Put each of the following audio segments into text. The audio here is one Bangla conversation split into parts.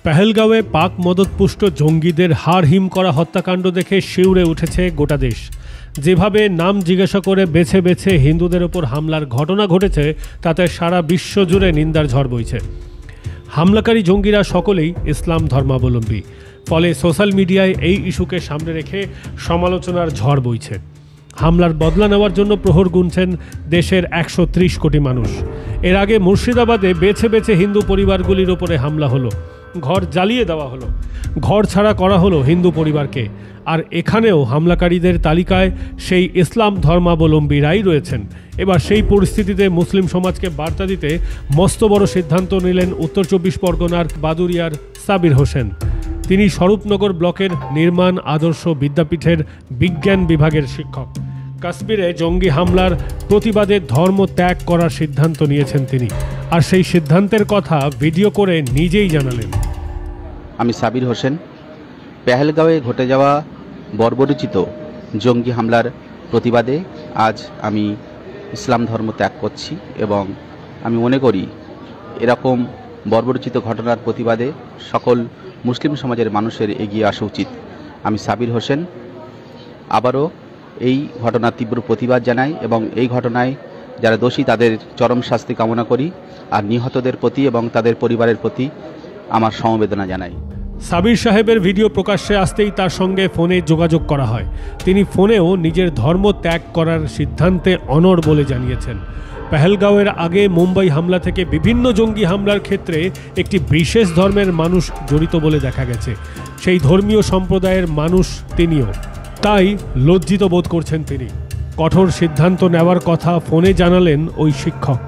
পেহেলগাঁওয়ে পাক মদতপুষ্ট জঙ্গিদের হাড় হিম করা হত্যাকাণ্ড দেখে শিউরে উঠেছে গোটা দেশ। যেভাবে নাম জিজ্ঞাসা করে বেছে বেছে হিন্দুদের ওপর হামলার ঘটনা ঘটেছে তাতে সারা বিশ্ব জুড়ে নিন্দার ঝড় বইছে। হামলাকারী জঙ্গিরা সকলেই ইসলাম ধর্মাবলম্বী, ফলে সোশ্যাল মিডিয়ায় এই ইস্যুকে সামনে রেখে সমালোচনার ঝড় বইছে। হামলার বদলা নেওয়ার জন্য প্রহর গুনছেন দেশের 130 কোটি মানুষ। এর আগে মুর্শিদাবাদে বেছে বেছে হিন্দু পরিবারগুলির ওপরে হামলা হলো, ঘর জ্বালিয়ে দেওয়া হলো, ঘর ছাড়া করা হলো হিন্দু পরিবারকে। আর এখানেও হামলাকারীদের তালিকায় সেই ইসলাম ধর্মাবলম্বীরাই রয়েছেন। এবার সেই পরিস্থিতিতে মুসলিম সমাজকে বার্তা দিতে মস্ত বড় সিদ্ধান্ত নিলেন উত্তর 24 পরগনার বাদুরিয়ার সাবির হোসেন। তিনি স্বরূপনগর ব্লকের নির্মাণ আদর্শ বিদ্যাপীঠের বিজ্ঞান বিভাগের শিক্ষক। কাশ্মীরে জঙ্গি হামলার প্রতিবাদে ধর্ম ত্যাগ করার সিদ্ধান্ত নিয়েছেন তিনি, আর সেই সিদ্ধান্তের কথা ভিডিও করে নিজেই জানালেন। আমি সাবির হোসেন। পেহেলগাঁওয়ে ঘটে যাওয়া বর্বরোচিত জঙ্গি হামলার প্রতিবাদে আজ আমি ইসলাম ধর্ম ত্যাগ করছি এবং আমি মনে করি এরকম বর্বরোচিত ঘটনার প্রতিবাদে সকল মুসলিম সমাজের মানুষের এগিয়ে আসা উচিত। আমি সাবির হোসেন আবারও এই ঘটনার তীব্র প্রতিবাদ জানাই এবং এই ঘটনায় যারা দোষী তাদের চরম শাস্তি কামনা করি, আর নিহতদের প্রতি এবং তাদের পরিবারের প্রতি আমার সমবেদনা জানাই। সাবির সাহেবের ভিডিও প্রকাশ্যে আসতেই তার সঙ্গে ফোনে যোগাযোগ করা হয়। তিনি ফোনেও নিজের ধর্ম ত্যাগ করার সিদ্ধান্তে অনড় বলে জানিয়েছেন। পেহেলগাঁওয়ের আগে মুম্বাই হামলা থেকে বিভিন্ন জঙ্গি হামলার ক্ষেত্রে একটি বিশেষ ধর্মের মানুষ জড়িত বলে দেখা গেছে। সেই ধর্মীয় সম্প্রদায়ের মানুষ তিনিও, তাই লজ্জিত বোধ করছেন তিনি। কঠোর সিদ্ধান্ত নেওয়ার কথা ফোনে জানালেন ওই শিক্ষক।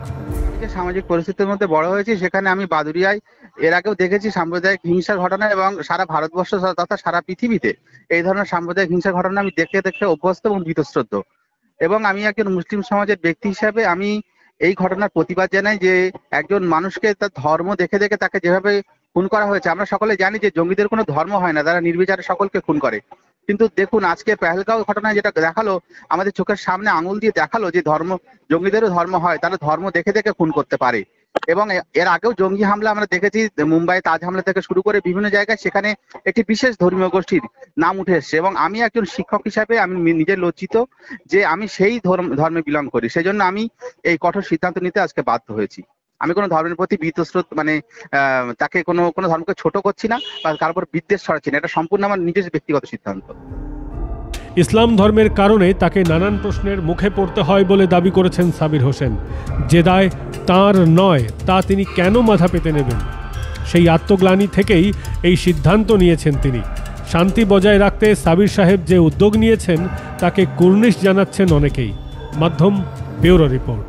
সামাজিক পরিস্থিতির মধ্যে বড় হয়েছি, সেখানে আমি বাদুরিয়ায় এর আগেও দেখেছি সাম্প্রদায়িক হিংসার ঘটনা, এবং সারা ভারতবর্ষ তথা সারা পৃথিবীতে এই ধরনের সাম্প্রদায়িক হিংসার ঘটনা আমি দেখে দেখে অভ্যস্ত এবং বীতশ্রদ্ধ। এবং আমি একজন মুসলিম সমাজের ব্যক্তি হিসাবে আমি এই ঘটনার প্রতিবাদ জানাই যে একজন মানুষকে তার ধর্ম দেখে দেখে তাকে যেভাবে খুন করা হয়েছে। আমরা সকলে জানি যে জঙ্গিদের কোনো ধর্ম হয় না, তারা নির্বিচারে সকলকে খুন করে। কিন্তু দেখুন আজকে পেহেলগাঁও ঘটনায় যেটা দেখালো, আমাদের চোখের সামনে আঙুল দিয়ে দেখালো যে জঙ্গিদেরও ধর্ম হয়, তারা ধর্ম দেখে দেখে খুন করতে পারে। এবং এর আগেও জঙ্গি হামলা আমরা দেখেছি, মুম্বাই তাজ হামলা থেকে শুরু করে বিভিন্ন জায়গায়, সেখানে একটি বিশেষ ধর্মীয় গোষ্ঠীর নাম উঠে এসছে। এবং আমি একজন শিক্ষক হিসাবে আমি নিজে লজ্জিত যে আমি সেই ধর্মে বিলং করি, সেই জন্য আমি এই কঠোর সিদ্ধান্ত নিতে আজকে বাধ্য হয়েছি। আমি কোনো ধর্মের প্রতি বীতশ্রদ্ধ তাকে কোনো ধর্মকে ছোট করছি না বা কারোর উপর বিদ্বেষ ছড়াচ্ছি না, এটা সম্পূর্ণ আমার নিজের ব্যক্তিগত সিদ্ধান্ত। ইসলাম ধর্মের কারণে তাকে নানান প্রশ্নের মুখে পড়তে হয় বলে দাবি করেছেন সাবির হোসেন। যে দায় তাঁর নয় তা তিনি কেন মাথা পেতে নেবেন? সেই আত্মগ্লানি থেকেই এই সিদ্ধান্ত নিয়েছেন তিনি। শান্তি বজায় রাখতে সাবির সাহেব যে উদ্যোগ নিয়েছেন তাকে কুর্নিশ জানাচ্ছেন অনেকেই। মাধ্যম ব্যুরো রিপোর্ট।